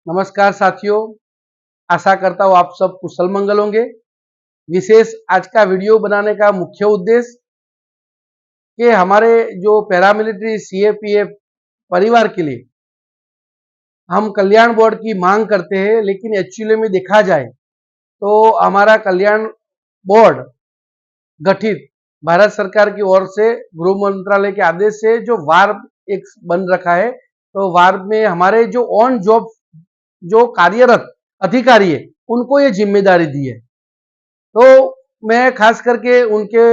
नमस्कार साथियों, आशा करता हूँ आप सब कुशल मंगल होंगे। विशेष आज का वीडियो बनाने का मुख्य उद्देश्य कि हमारे जो पैरामिलिट्री सीएपीएफ परिवार के लिए हम कल्याण बोर्ड की मांग करते हैं, लेकिन एक्चुअली में देखा जाए तो हमारा कल्याण बोर्ड गठित भारत सरकार की ओर से गृह मंत्रालय के आदेश से जो वार्ड एक बन रखा है, तो वार्ड में हमारे जो ऑन जॉब जो कार्यरत अधिकारी है उनको ये जिम्मेदारी दी है। तो मैं खास करके उनके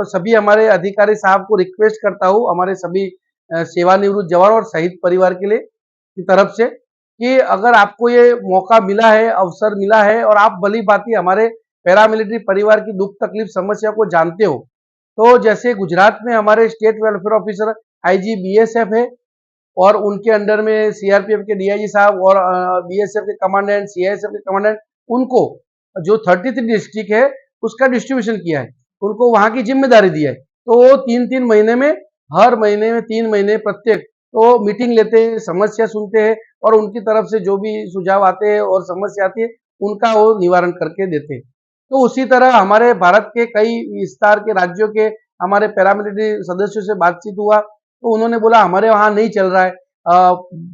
सभी हमारे अधिकारी साहब को रिक्वेस्ट करता हूँ, हमारे सभी सेवानिवृत्त जवान और शहीद परिवार के लिए की तरफ से, कि अगर आपको ये मौका मिला है, अवसर मिला है और आप भली भांति हमारे पैरामिलिट्री परिवार की दुख तकलीफ समस्या को जानते हो, तो जैसे गुजरात में हमारे state welfare officer IG BSF है और उनके अंडर में सीआरपीएफ के डीआईजी साहब और बीएसएफ के कमांडेंट, सीआईएसएफ के कमांडेंट, उनको जो 33 डिस्ट्रिक्ट है उसका डिस्ट्रीब्यूशन किया है, उनको वहां की जिम्मेदारी दी है। तो वो 3-3 महीने में, हर महीने में 3 महीने प्रत्येक तो मीटिंग लेते हैं, समस्या सुनते हैं और उनकी तरफ से जो भी सुझाव आते हैं और समस्या आती है उनका वो निवारण करके देते हैं। तो उसी तरह हमारे भारत के कई विस्तार के राज्यों के हमारे पैरामिलिट्री सदस्यों से बातचीत हुआ, तो उन्होंने बोला हमारे वहां नहीं चल रहा है।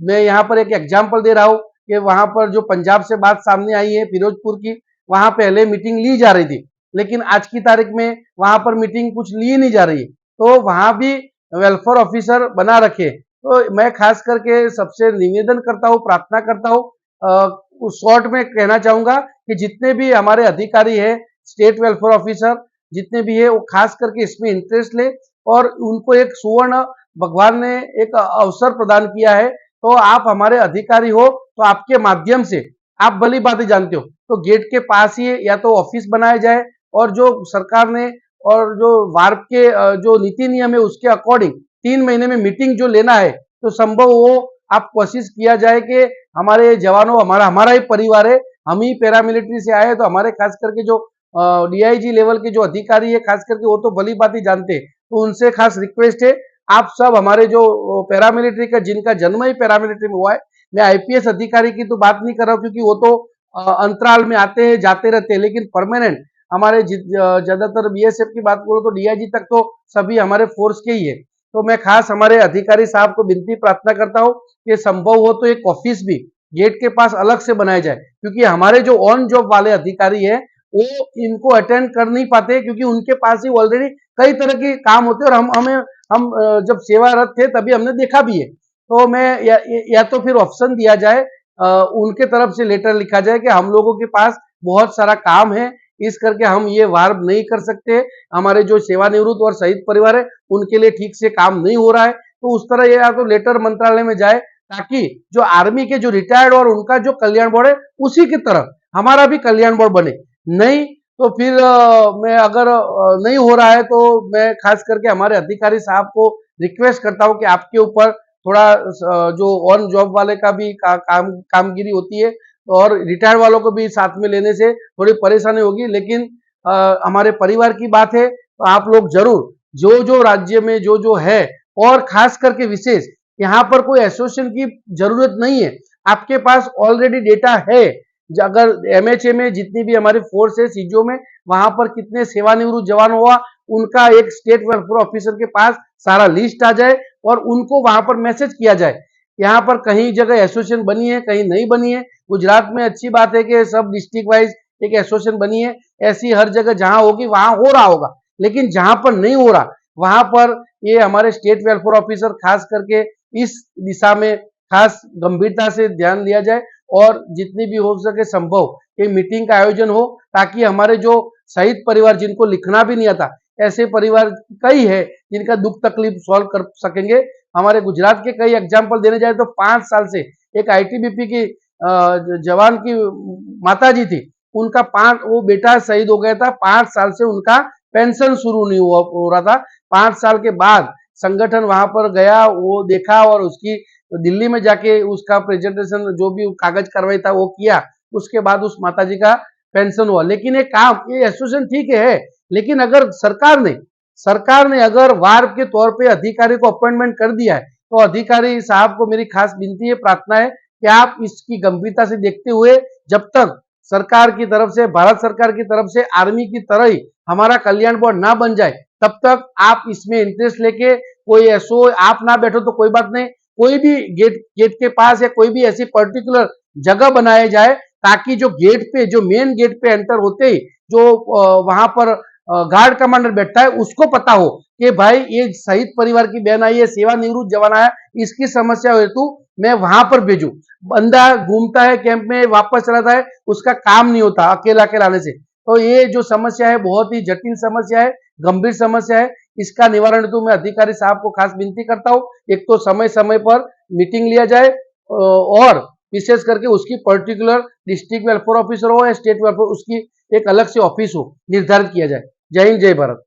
मैं यहाँ पर एक एग्जाम्पल दे रहा हूँ कि वहां पर जो पंजाब से बात सामने आई है फिरोजपुर की, वहां पहले मीटिंग ली जा रही थी, लेकिन आज की तारीख में वहां पर मीटिंग कुछ ली नहीं जा रही, तो वहां भी वेलफेयर ऑफिसर बना रखे। तो मैं खास करके सबसे निवेदन करता हूँ, प्रार्थना करता हूँ, शॉर्ट में कहना चाहूंगा कि जितने भी हमारे अधिकारी है, स्टेट वेलफेयर ऑफिसर जितने भी है, वो खास करके इसमें इंटरेस्ट ले और उनको एक सुवर्ण भगवान ने एक अवसर प्रदान किया है। तो आप हमारे अधिकारी हो तो आपके माध्यम से, आप भली बातें जानते हो, तो गेट के पास ही या तो ऑफिस बनाया जाए और जो सरकार ने और जो वार्ड के जो नीति नियम है उसके अकॉर्डिंग 3 महीने में मीटिंग जो लेना है, तो संभव हो आप कोशिश किया जाए कि हमारे जवानों, हमारा ही परिवार है, हम ही पैरामिलिट्री से आए, तो हमारे खास करके जो डीआईजी लेवल के जो अधिकारी है खास करके वो तो भली बात ही जानते हैं, तो उनसे खास रिक्वेस्ट है आप सब हमारे जो पैरामिलिट्री का जिनका जन्म ही पैरामिलिट्री में हुआ है, मैं आईपीएस अधिकारी की तो बात नहीं कर रहा हूँ क्योंकि वो तो अंतराल में आते हैं जाते रहते हैं, लेकिन परमानेंट हमारे ज्यादातर बीएसएफ की बात करो तो डीआईजी तक तो सभी हमारे फोर्स के ही है। तो मैं खास हमारे अधिकारी साहब को विनती प्रार्थना करता हूँ कि संभव हो तो एक ऑफिस भी गेट के पास अलग से बनाया जाए, क्योंकि हमारे जो ऑन जॉब वाले अधिकारी है वो इनको अटेंड कर नहीं पाते, क्योंकि उनके पास ही ऑलरेडी कई तरह के काम होते हैं और हम जब सेवारत थे तभी हमने देखा भी है। तो मैं या तो फिर ऑप्शन दिया जाए, उनके तरफ से लेटर लिखा जाए कि हम लोगों के पास बहुत सारा काम है, इस करके हम ये वार्ड नहीं कर सकते, हमारे जो सेवानिवृत्त और शहीद परिवार है उनके लिए ठीक से काम नहीं हो रहा है। तो उस तरह या तो लेटर मंत्रालय में जाए ताकि जो आर्मी के जो रिटायर्ड और उनका जो कल्याण बोर्ड है उसी की तरह हमारा भी कल्याण बोर्ड बने। नहीं तो फिर मैं अगर नहीं हो रहा है तो मैं खास करके हमारे अधिकारी साहब को रिक्वेस्ट करता हूं कि आपके ऊपर थोड़ा जो ऑन जॉब वाले का भी कामगिरी होती है और रिटायर्ड वालों को भी साथ में लेने से थोड़ी परेशानी होगी, लेकिन हमारे परिवार की बात है तो आप लोग जरूर जो जो राज्य में जो जो है, और खास करके विशेष यहाँ पर कोई एसोसिएशन की जरूरत नहीं है, आपके पास ऑलरेडी डेटा है। अगर एमएचए में जितनी भी हमारी फोर्स है सीजो में, वहां पर कितने सेवानिवृत्त जवान हुआ उनका एक स्टेट वेलफेयर ऑफिसर के पास सारा लिस्ट आ जाए और उनको वहां पर मैसेज किया जाए। यहाँ पर कहीं जगह एसोसिएशन बनी है, कहीं नहीं बनी है। गुजरात में अच्छी बात है कि सब डिस्ट्रिक्ट वाइज एक एसोसिएशन बनी है, ऐसी हर जगह जहां होगी वहां हो रहा होगा, लेकिन जहां पर नहीं हो रहा वहां पर ये हमारे स्टेट वेलफेयर ऑफिसर खास करके इस दिशा में खास गंभीरता से ध्यान लिया जाए और जितनी भी हो सके संभव ये मीटिंग का आयोजन हो, ताकि हमारे जो शहीद परिवार जिनको लिखना भी नहीं आता, ऐसे परिवार कई है जिनका दुख तकलीफ सॉल्व कर सकेंगे। हमारे गुजरात के कई एग्जाम्पल देने जाए तो 5 साल से एक आईटीबीपी की जवान की माताजी थी, उनका 5 वो बेटा शहीद हो गया था, 5 साल से उनका पेंशन शुरू नहीं हो रहा था। 5 साल के बाद संगठन वहां पर गया, वो देखा और उसकी दिल्ली में जाके उसका प्रेजेंटेशन जो भी कागज कार्रवाई था वो किया, उसके बाद उस माताजी का पेंशन हुआ। लेकिन ये काम ये एसोसिएशन ठीक है, लेकिन अगर सरकार ने अगर वार्ड के तौर पे अधिकारी को अपॉइंटमेंट कर दिया है, तो अधिकारी साहब को मेरी खास विनती है, प्रार्थना है कि आप इसकी गंभीरता से देखते हुए जब तक सरकार की तरफ से, भारत सरकार की तरफ से आर्मी की तरह ही हमारा कल्याण बोर्ड ना बन जाए, तब तक आप इसमें इंटरेस्ट लेके कोई एसओ आप ना बैठो तो कोई बात नहीं, कोई भी गेट के पास या कोई भी ऐसी पर्टिकुलर जगह बनाया जाए ताकि जो गेट पे, जो मेन गेट पे एंटर होते ही जो वहां पर गार्ड कमांडर बैठता है उसको पता हो कि भाई ये शहीद परिवार की बहन आई है, सेवानिवृत्त जवान आया, इसकी समस्या हेतु मैं वहां पर भेजू। बंदा घूमता है कैंप में वापस चला जाता है, उसका काम नहीं होता अकेला अकेला आने से। तो ये जो समस्या है बहुत ही जटिल समस्या है, गंभीर समस्या है। इसका निवारण हेतु मैं अधिकारी साहब को खास विनती करता हूं, एक तो समय समय पर मीटिंग लिया जाए और विशेष करके उसकी पर्टिकुलर डिस्ट्रिक्ट वेलफेयर ऑफिसर हो या स्टेट वेलफेयर, उसकी एक अलग से ऑफिस हो, निर्धारित किया जाए। जय हिंद, जय भारत।